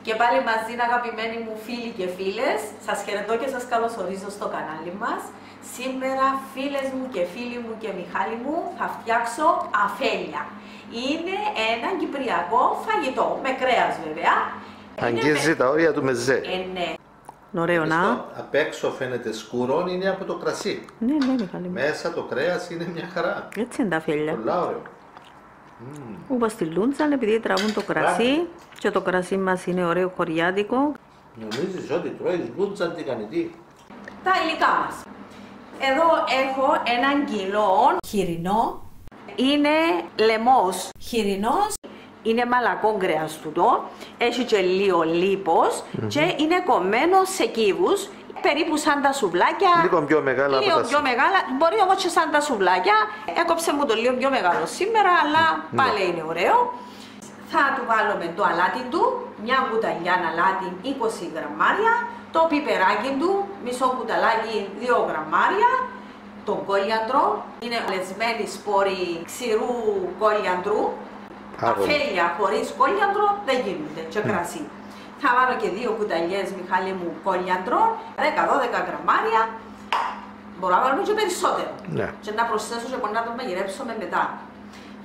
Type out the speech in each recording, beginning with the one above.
Και πάλι μαζί, αγαπημένοι μου φίλοι και φίλες, σας χαιρετώ και σας καλωσορίζω στο κανάλι μας. Σήμερα, φίλες μου και φίλοι μου και Μιχάλη μου, θα φτιάξω αφέλια. Είναι ένα κυπριακό φαγητό, με κρέας βέβαια. Αγγίζει τα όρια του μεζέ. Ναι. Ωραίο να. Απ' έξω φαίνεται σκούρο, είναι από το κρασί. Ναι, Μιχάλη μου. Μέσα το κρέας είναι μια χαρά. Έτσι είναι τα αφέλια. Πολλά ωραίο. Ούπα στη Λούντζαν, επειδή τραβούν το κρασί και το κρασί μας είναι ωραίο χωριάτικο. Νομίζεις ότι τρώεις Λούντζαν τηγανιτή? Τα υλικά μας. Εδώ έχω 1 κιλό χοιρινό. Είναι λαιμός χοιρινός. Είναι μαλακό κρέας τούτο. Έχει και λίγο λίπος και είναι κομμένο σε κύβους. Περίπου σαν τα σουβλάκια. Λίγο πιο μεγάλα. Λίγο πιο μεγάλα. Μπορεί όμως και σαν τα σουβλάκια. Έκοψε μου το λίγο πιο μεγάλο σήμερα, αλλά πάλι είναι ωραίο. Θα του βάλουμε το αλάτι του, μια κουταλιά αλάτι 20 γραμμάρια, το πιπεράκι του, μισό κουταλάκι 2 γραμμάρια, τον κόλιαντρο, είναι λεσμένοι σπόροι ξηρού κόλιαντρου. Αφέλια χωρίς κόλιαντρο δεν γίνονται και κρασί. Θα βάλω και 2 κουταλιές, Μιχάλη μου, κόλιαντρο, 10-12 γραμμάρια. Μπορώ να βάλω και περισσότερο. Ναι. Και να προσθέσω και να το μαγειρέψουμε μετά.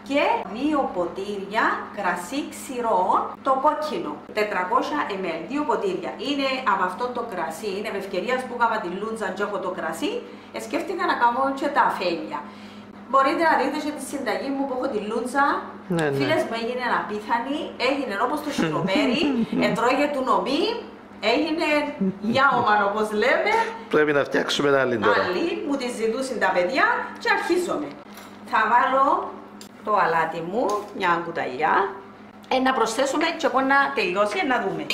Και 2 ποτήρια κρασί ξηρό, το κόκκινο, 400 ml, 2 ποτήρια. Είναι από αυτό το κρασί, είναι με ευκαιρίας που έκανα τη Λούντζα και έχω το κρασί, σκέφτηκα να κάνω και τα αφέλια. Μπορείτε να δείτε και τη συνταγή μου που έχω τη Λούντζα. Ναι. Φίλες μου, έγινε απίθανη, έγινε όπως το σιροπέρι, εντρώγε του νομί, έγινε γιάομαν όπως λέμε. Πρέπει να φτιάξουμε ένα άλλη τώρα. Άλλη, μου τη ζητούσαν τα παιδιά και αρχίζομαι. Θα βάλω το αλάτι μου, μια κουταλιά, να προσθέσουμε και εγώ να τελειώσει, να δούμε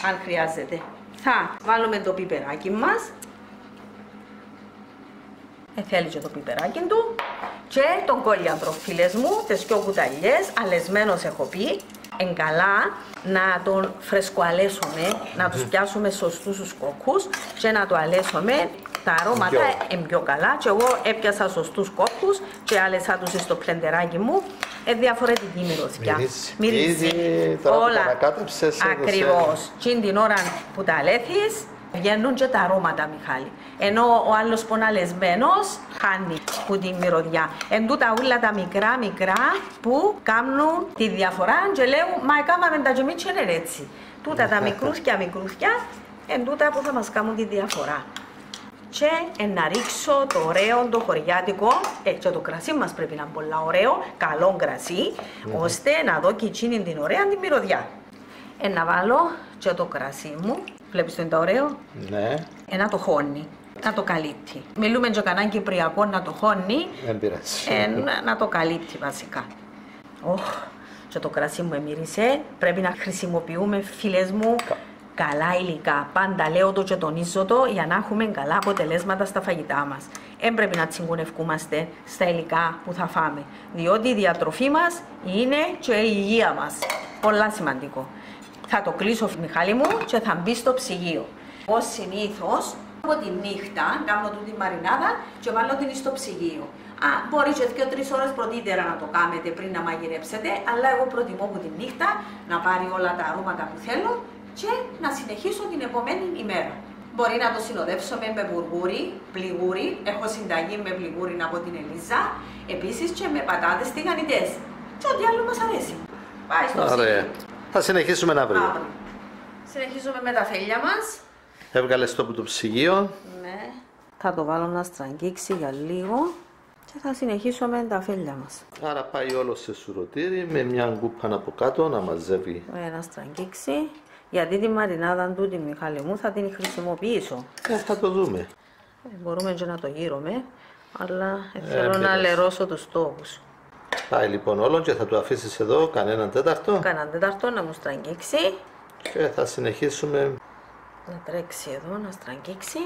αν χρειάζεται. Θα βάλουμε το πιπεράκι μας. Θέλει και το πιπεράκι του και τον κόλιαντρο, φίλες μου, τις 2 κουταλιές, αλεσμένος έχω πει. Καλά να τον φρεσκοαλέσουμε, να τους πιάσουμε σωστούς τους κόκκους και να το αλέσουμε. Τα αρώματα είναι πιο καλά και εγώ έπιασα σωστούς κόκκους και άλεσα τους στο πλεντεράκι μου. Διαφορετική μυρωδιά. Μυρίζει. Όλα. Ακριβώς. Και την ώρα που τα αλέθεις, βγαίνουν και τα αρώματα, Μιχάλη. Ενώ ο άλλος που είναι αλεσμένος χάνει που τη μυρωδιά. Εν τούτα όλα τα μικρά που κάνουν τη διαφορά και λέω μα έκαναμε τα τζεμίτσια είναι έτσι. Τούτα τα μικρούθια εν τούτα που θα μας κάνουν τη διαφορά. Και να ρίξω το ωραίο, το χωριάτικο, και το κρασί μας πρέπει να είναι πολύ ωραίο, καλό κρασί, ώστε να δω και εκείνη την ωραία τη μυρωδιά. Να βάλω και το κρασί μου, βλέπεις το είναι το ωραίο, να το χώνει, να το καλύπτει. Μιλούμε και κανένα κυπριακό να το χώνει, να το καλύπτει βασικά. Και το κρασί μου εμύρισε, πρέπει να χρησιμοποιούμε, φίλες μου, καλά υλικά. Πάντα λέω το και τονίζω το για να έχουμε καλά αποτελέσματα στα φαγητά μας. Δεν πρέπει να τσιγκουνευκούμαστε στα υλικά που θα φάμε. Διότι η διατροφή μας είναι και η υγεία μας. Πολλά σημαντικό. Θα το κλείσω, Μιχάλη μου, και θα μπει στο ψυγείο. Ως συνήθως, από τη νύχτα κάνω τούτη μαρινάδα και βάλω την στο ψυγείο. Μπορεί και 2-3 ώρες πρωτήτερα να το κάνετε πριν να μαγειρέψετε, αλλά εγώ προτιμώ από τη νύχτα να πάρει όλα τα αρώματα που θέλω και να συνεχίσω την επόμενη ημέρα. Μπορεί να το συνοδεύσουμε με μπουργούρι, πληγούρι, έχω συνταγή με πληγούρι από την Ελίζα, επίσης και με πατάτες τηγανιτές. Και ό,τι άλλο μας αρέσει. Πάει στο ψυγείο. Θα συνεχίσουμε αύριο. Συνεχίζουμε με τα αφέλια μας. Έβγαλες το από το ψυγείο. Ναι. Θα το βάλω να στραγγίξει για λίγο και θα συνεχίσουμε τα αφέλια μας. Άρα πάει όλο σε σουρωτήρι με μια γκούπα από κάτω να μαζεύει. Να στραγγίξει. Γιατί τη μαρινάδα τούτη, Μιχάλη μου, θα την χρησιμοποιήσω. Θα το δούμε. Μπορούμε και να το γύρουμε, αλλά θέλω να λερώσω τους τόπους. Πάει λοιπόν όλο και θα το αφήσεις εδώ κανέναν τέταρτο. Κανέναν τέταρτο να μου στραγγίξει. Και θα συνεχίσουμε. Να τρέξει εδώ, να στραγγίξει.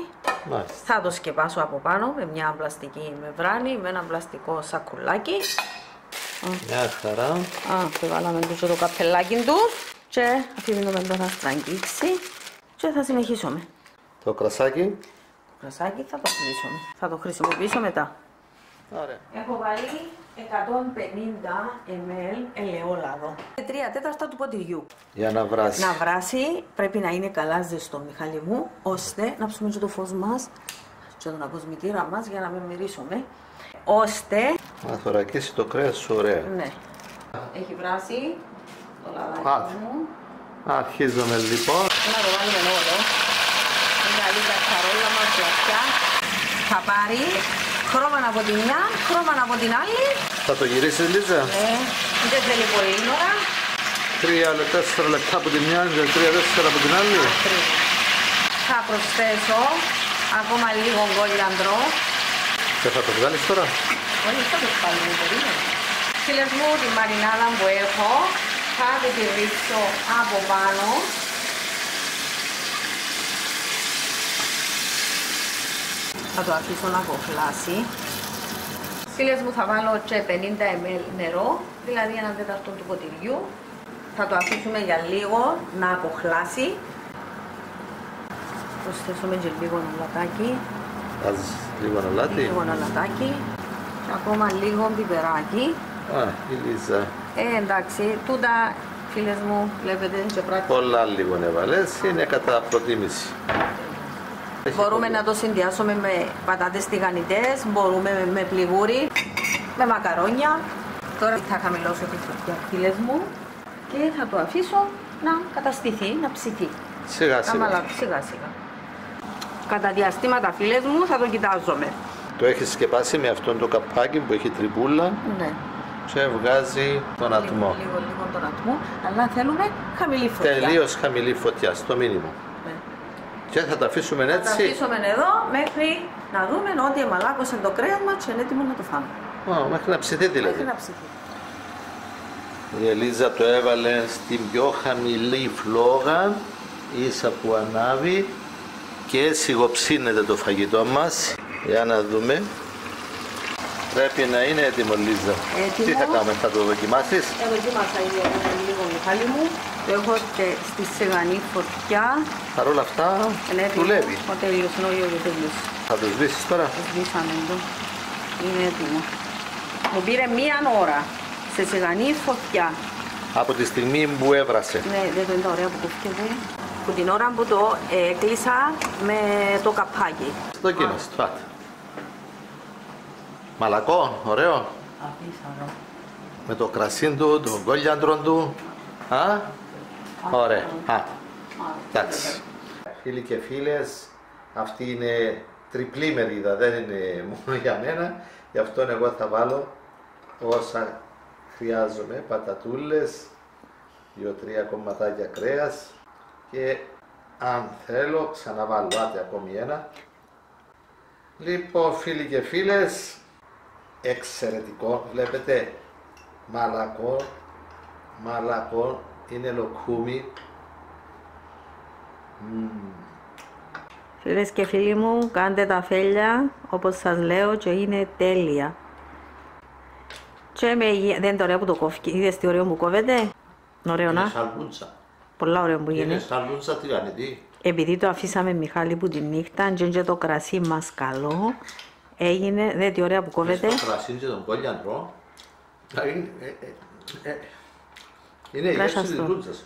Μάλιστα. Θα το σκεπάσω από πάνω με μια πλαστική μεμβράνη, με ένα πλαστικό σακουλάκι. Μια χαρά. Και βάλαμε και το καπελάκι του. Και αφήνουμε εδώ να στραγγίξει και θα συνεχίσουμε. Το κρασάκι. Το κρασάκι θα το κλείσουμε. Θα το χρησιμοποιήσω μετά. Ωραία. Έχω βάλει ml ελαιόλαδο. 3/4 του ποτηριού. Για να βράσει. Να βράσει, πρέπει να είναι καλά ζεστό, Μιχάλη μου, ώστε να ψούμε και το φως μας και τον αποσμητήρα μας για να μην μυρίσουμε. Ώστε να θωρακίσει το κρέας σου ωραία. Ναι. Έχει βράσει το λαδάκι μου. Αρχίζουμε λοιπόν. Να το βάλουμε όλο. Είναι καλή κατσαρόλα μας πλατιά. Θα πάρει χρώμα από τη μια, χρώμα από την άλλη. Θα το γυρίσεις, Λίζα? Ναι, δεν θέλει πολύ ώρα. 3-4 λεπτά από τη μια και 3-4 από την άλλη. Θα προσθέσω ακόμα λίγο κόλιαντρο. Και θα το βγάλεις τώρα? Όχι, θα το βγάλουμε, περίμενε. Φίλες μου, τη μαρινάδα που έχω θα τη ρίξω από πάνω. Θα το αφήσω να κοχλάσει. Φίλες μου, θα βάλω και 50 ml νερό, δηλαδή 1/4 του ποτηριού. Θα το αφήσουμε για λίγο να κοχλάσει. Προσθέσουμε και λίγο αλατάκι. Βάζεις λίγο αλάτι. Λίγο αλατάκι. Και ακόμα λίγο πιπεράκι. Η Λίζα. Εντάξει, τούτα, φίλες μου, βλέπετε και πράξη. Πολλά λίγο έβαλες, είναι κατά προτίμηση. Μπορούμε να το συνδυάσουμε με πατάτες τηγανιτές, μπορούμε με πληγούρι, με μακαρόνια. Τώρα θα χαμηλώσω τη φωτιά, φίλες μου, και θα το αφήσω να καταστηθεί, να ψηθεί. Σιγά σιγά. Σιγά σιγά. Κατά διαστήματα, φίλες μου, θα το κοιτάζομαι. Το έχεις σκεπάσει με αυτόν το καπάκι που έχει τρυπούλα. Ναι. Και βγάζει τον ατμό. Λίγο τον ατμό, αλλά θέλουμε χαμηλή φωτιά. Τελείως χαμηλή φωτιά, στο μήνυμο. Ναι. Και θα τα αφήσουμε έτσι. Θα τα αφήσουμε εδώ μέχρι να δούμε ότι εμαλάκωσε το κρέας μας και είναι έτοιμο να το φάμε. Μέχρι να ψηθεί δηλαδή. Μέχρι να ψηθεί. Η Ελίζα το έβαλε στην πιο χαμηλή φλόγα, ίσα που ανάβει, και σιγοψύνεται το φαγητό μας. Για να δούμε. Πρέπει να είναι έτοιμο, Λίζα. Έτοιμο. Τι θα κάνουμε, θα το δοκιμάσεις? Δοκιμάσα λίγο, Μιχάλη μου. Το έχω και στη σιγανή φωτιά. Παρ' όλα αυτά δουλεύει. Ο τέλειος, όχι, τέλειος. Θα το σβήσεις τώρα? Το σβήσαμε εδώ. Είναι έτοιμο. Μου πήρε 1 ώρα σε σιγανή φωτιά. Από τη στιγμή που έβρασε. Ναι, δεν το είναι τα ωραία που κόφτεται. Από την ώρα που το έκλεισα με το καπάκι. Δοκίμασε, φάτε. Μαλακό, ωραίο. Απίθανο. Με το κρασί του, τον κόλιαντρο του. Ωραία. Εντάξει. Φίλοι και φίλες, αυτή είναι τριπλή μερίδα, δεν είναι μόνο για μένα. Γι' αυτό εγώ θα βάλω όσα χρειάζομαι, πατατούλες, 2-3 κομματάκια κρέας και αν θέλω ξαναβάλω ακόμη ένα. Λοιπόν, φίλοι και φίλες, εξαιρετικό, βλέπετε, μαλακό, είναι λοκκούμι. Φίλες και φίλοι μου, κάντε τα φέλια όπως σας λέω και είναι τέλεια. Και δεν είναι ωραία που το κόφει. Είδες τι ωραίο που κόβεται? Ωραίο να? Είναι σαλμούτσα. Πολλά ωραίο που γίνεται. Είναι σαλμούτσα τηγανιτή. Επειδή το αφήσαμε, Μιχάλη, που τη νύχτα και το κρασί μας καλό, έγινε, δε τι ωραία που κόβεται. Το κρασί και τον κόλιαντρο είναι η γεύση της λούτσας.